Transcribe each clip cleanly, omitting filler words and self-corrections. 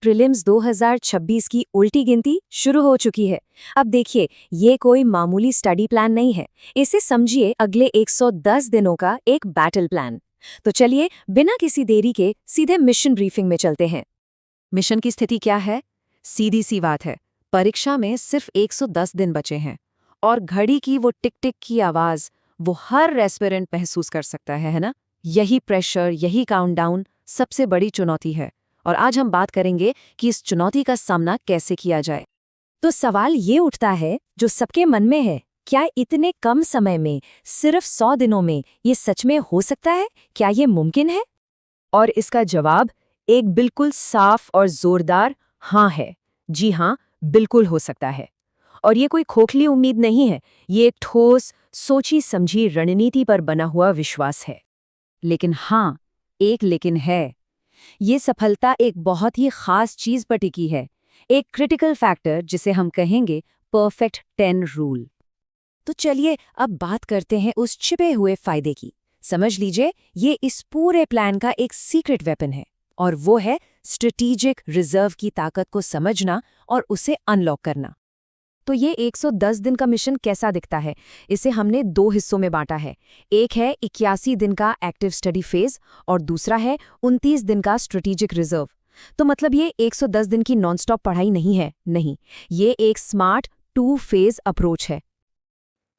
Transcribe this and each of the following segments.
Prelims 2026 की उल्टी गिनती शुरू हो चुकी है। अब देखिए, ये कोई मामूली स्टडी प्लान नहीं है। इसे समझिए अगले 110 दिनों का एक बैटल प्लान। तो चलिए, बिना किसी देरी के सीधे मिशन ब्रीफिंग में चलते हैं। मिशन की स्थिति क्या है? सीधी सी बात है, परीक्षा में सिर्फ 110 दिन बचे हैं और घड़ी की वो टिक टिक की आवाज वो हर एस्पिरेंट महसूस कर सकता है ना? यही प्रेशर, यही काउंटडाउन सबसे बड़ी चुनौती है और आज हम बात करेंगे कि इस चुनौती का सामना कैसे किया जाए। तो सवाल ये उठता है जो सबके मन में है, क्या इतने कम समय में, सिर्फ 100 दिनों में ये सच में हो सकता है? क्या ये मुमकिन है? और इसका जवाब एक बिल्कुल साफ और जोरदार हाँ है। जी हाँ, बिल्कुल हो सकता है। और ये कोई खोखली उम्मीद नहीं है, ये एक ठोस, सोची समझी रणनीति पर बना हुआ विश्वास है। लेकिन हाँ, एक लेकिन है। ये सफलता एक बहुत ही खास चीज पर टिकी है, एक क्रिटिकल फैक्टर जिसे हम कहेंगे परफेक्ट 10 रूल। तो चलिए अब बात करते हैं उस छिपे हुए फायदे की। समझ लीजिए, ये इस पूरे प्लान का एक सीक्रेट वेपन है और वो है स्ट्रेटेजिक रिजर्व की ताकत को समझना और उसे अनलॉक करना। तो ये 110 दिन का मिशन कैसा दिखता है? इसे हमने 2 हिस्सों में बांटा है। एक है 81 दिन का एक्टिव स्टडी फेज और दूसरा है 29 दिन का स्ट्रेटेजिक रिजर्व। तो मतलब ये 110 दिन की नॉनस्टॉप पढ़ाई नहीं है, नहीं, ये एक स्मार्ट 2 फेज अप्रोच है।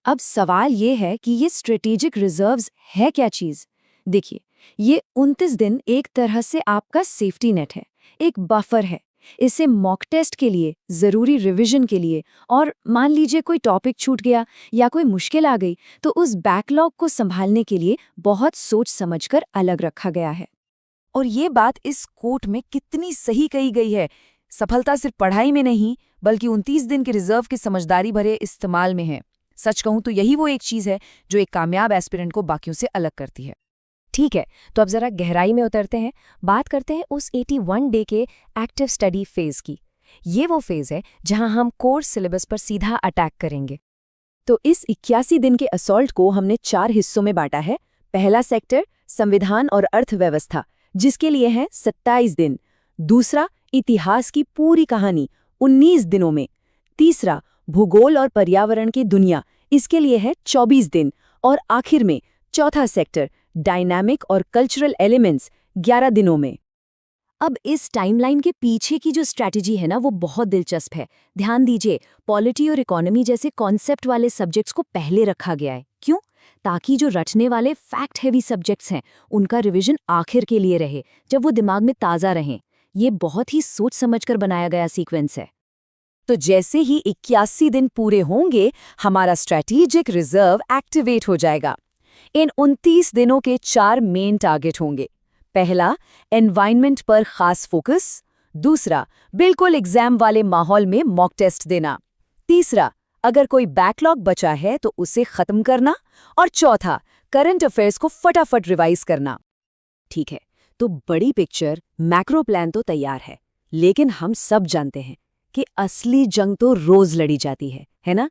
अब सवाल ये है कि ये स्ट्रेटेजिक रिजर्व्स है क्या चीज़? देखिए, ये 29 दिन एक तरह से आपका सेफ्टी नेट है, एक बफर है। इसे मॉक टेस्ट के लिए, ज़रूरी रिवीजन के लिए और मान लीजिए कोई टॉपिक छूट गया या कोई मुश्किल आ गई, तो उस बैकलॉग को संभालने के लिए बहुत सोच समझकर अलग रखा गया है। और ये बात इस कोट में कितनी सही कही गई है। सफलता सिर्फ पढ़ाई में नहीं, बल्कि 29 दिन के रिजर्व के समझदारी भरे इस्तेमाल में है। सच कहूं तो यही वो एक चीज़ है जो एक कामयाब एस्पिरेंट को बाकियों से अलग करती है। ठीक है, तो अब जरा गहराई में उतरते हैं, बात करते हैं उस 81 डे के एक्टिव स्टडी फेज की। ये वो फेज है जहां हम कोर्स सिलेबस पर सीधा अटैक करेंगे। तो इस 81 दिन के असॉल्ट को हमने 4 हिस्सों में बांटा है। पहला सेक्टर संविधान और अर्थव्यवस्था, जिसके लिए है 27 दिन। दूसरा इतिहास की पूरी कहानी 19 दिनों में। तीसरा भूगोल और पर्यावरण की दुनिया, इसके लिए है 24 दिन। और आखिर में चौथा सेक्टर डायनामिक और कल्चरल एलिमेंट्स 11 दिनों में। अब इस टाइमलाइन के पीछे की जो स्ट्रैटेजी है ना, वो बहुत दिलचस्प है। ध्यान दीजिए, पॉलिटी और इकोनॉमी जैसे कॉन्सेप्ट वाले सब्जेक्ट्स को पहले रखा गया है। क्यों? ताकि जो रटने वाले फैक्ट हेवी सब्जेक्ट्स हैं, उनका रिवीजन आखिर के लिए रहे, जब वो दिमाग में ताज़ा रहें। ये बहुत ही सोच समझकर बनाया गया सीक्वेंस है। तो जैसे ही 81 दिन पूरे होंगे, हमारा स्ट्रैटेजिक रिजर्व एक्टिवेट हो जाएगा। इन 29 दिनों के 4 मेन टारगेट होंगे। पहला, एनवायरनमेंट पर खास फोकस। दूसरा, बिल्कुल एग्जाम वाले माहौल में मॉक टेस्ट देना। तीसरा, अगर कोई बैकलॉग बचा है तो उसे खत्म करना। और चौथा, करंट अफेयर्स को फटाफट रिवाइज करना। ठीक है, तो बड़ी पिक्चर, मैक्रो प्लान तो तैयार है, लेकिन हम सब जानते हैं कि असली जंग तो रोज लड़ी जाती है ना?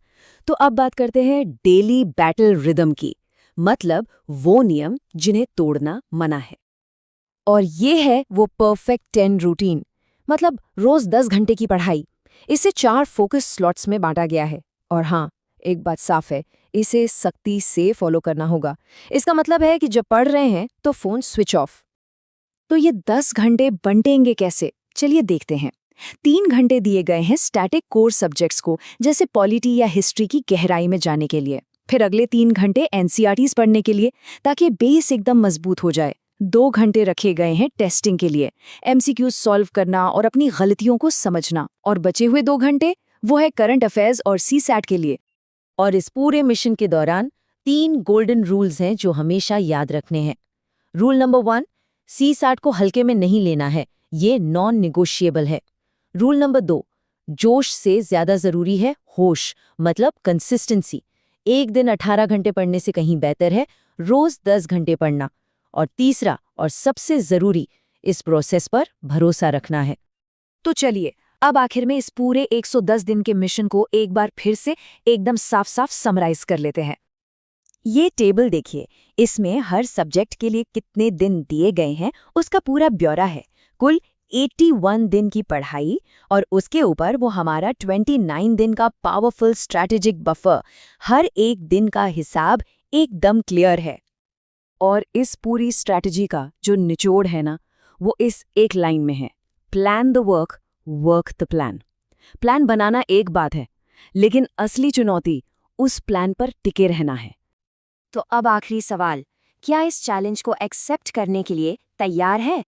तो अब बात करते हैं डेली बैटल रिदम की, मतलब वो नियम जिन्हें तोड़ना मना है। और ये है वो परफेक्ट 10 रूटीन, मतलब रोज 10 घंटे की पढ़ाई। इसे 4 फोकस स्लॉट्स में बांटा गया है। और हाँ, एक बात साफ है, इसे सख्ती से फॉलो करना होगा। इसका मतलब है कि जब पढ़ रहे हैं तो फोन स्विच ऑफ। तो ये 10 घंटे बंटेंगे कैसे? चलिए देखते हैं। 3 घंटे दिए गए हैं स्टैटिक कोर सब्जेक्ट्स को, जैसे पॉलिटी या हिस्ट्री की गहराई में जाने के लिए। फिर अगले 3 घंटे एनसीईआरटीज पढ़ने के लिए, ताकि बेस एकदम मजबूत हो जाए। 2 घंटे रखे गए हैं टेस्टिंग के लिए, एमसीक्यूज सॉल्व करना और अपनी गलतियों को समझना। और बचे हुए 2 घंटे वो है करंट अफेयर्स और सीसैट के लिए। और इस पूरे मिशन के दौरान 3 गोल्डन रूल्स हैं जो हमेशा याद रखने हैं। रूल नंबर 1, सीसैट को हल्के में नहीं लेना है, ये नॉन निगोशिएबल है। रूल नंबर 2, जोश से ज्यादा जरूरी है होश, मतलब कंसिस्टेंसी। एक दिन 18 घंटे पढ़ने से कहीं बेहतर है रोज 10 घंटे पढ़ना। और तीसरा और सबसे जरूरी, इस प्रोसेस पर भरोसा रखना है। तो चलिए, अब आखिर में इस पूरे 110 दिन के मिशन को एक बार फिर से एकदम साफ साफ समराइज कर लेते हैं। ये टेबल देखिए, इसमें हर सब्जेक्ट के लिए कितने दिन दिए गए हैं उसका पूरा ब्यौरा है। कुल 81 दिन की पढ़ाई और उसके ऊपर वो हमारा 29 दिन का पावरफुल स्ट्रैटेजिक बफर। हर एक दिन का हिसाब एकदम क्लियर है। और इस पूरी स्ट्रैटेजी का जो निचोड़ है ना, वो इस एक लाइन में है, plan the work, work the plan. Plan बनाना एक बात है, लेकिन असली चुनौती उस प्लान पर टिके रहना है। तो अब आखिरी सवाल, क्या इस चैलेंज को एक्सेप्ट करने के लिए तैयार है?